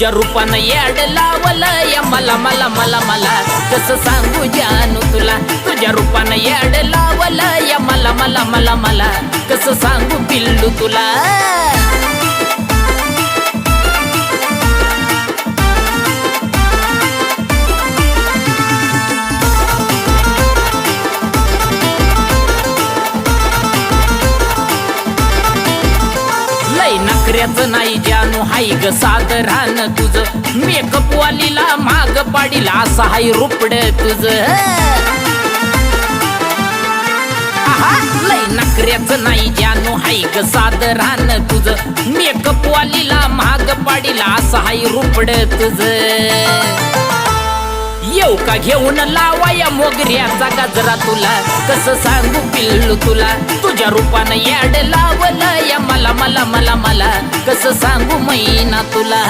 तुझ्या रूपानं याड लावलं या मला मला मला मला कसं सांगू जानू तुला तुझ्या रूपानं याड लावलं या मला मला मला मला कसं सांगू पिल्लू तुला नखऱ्याचं नाही जानू हाय ग सादरान तुझं मेकअप वालीला माग पाडीला असं हाय रुपड तुझं लय नखऱ्याचं नाही जानू हाय ग सादरान तुझं मेकअप वालीला माग पाडीला असं हाय रुपड तुझं येऊ का घेऊन लावाया मोगऱ्याचा गजरा तुला कसं सांगू पिल्लू तुला तुझ्या रूपानं याड लावलं या मला मला मला मला कसं सांगू मैना तुला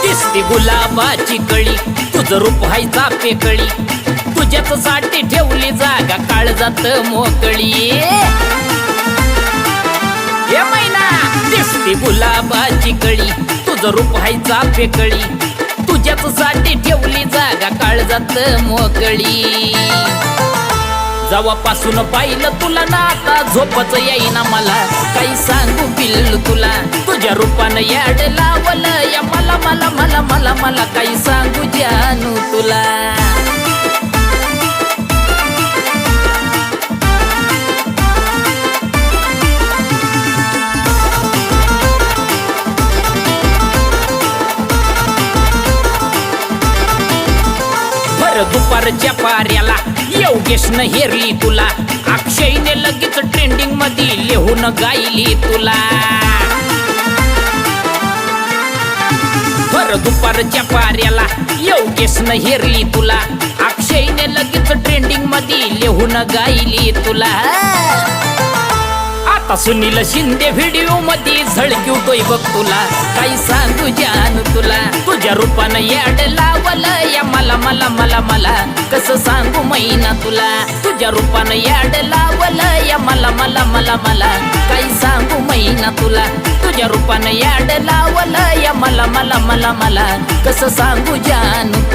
दिसती गुलाबाची कळी तुझं रूप हाय चापे कळी तुझ्याच साठी ठेवली जागा काळजात मोकळी हे मैना दिसती गुलाबाची कळी तुझं रूप हाय चापे कळी तुझ्याच साठी ठेवली जागा काळजात मोकळी जेव्हापासून पाहिलं तुला ना आता झोपच येईना मला काही सांगू पिल्लू तुला तुझ्या रूपानं याड लावलं या मला मला मला मला मला काही सांगू जानू तुला भर दुपारच्या पाऱ्याला योगेशनं हेरली तुला अक्षयने लगेच ट्रेंडिंग मध्ये लिहून गायली तुला भर दुपारच्या पाऱ्याला योगेशनं हेरली तुला अक्षयने लगेच ट्रेंडिंग मध्ये लिहून गायली तुला आता सुनील शिंदे व्हिडिओ मध्ये झळकिवतोय बघ तुला काही सांगू जानू तुला तुझ्या रूपानं याड लावलं या मला मला मला मला कसं सांगू मैना तुला तुझ्या रूपानं याड लावलं या मला मला मला मला काही सांगू मैना तुला तुझ्या रूपानं याड लावलं या मला मला मला मला कसं सांगू जानू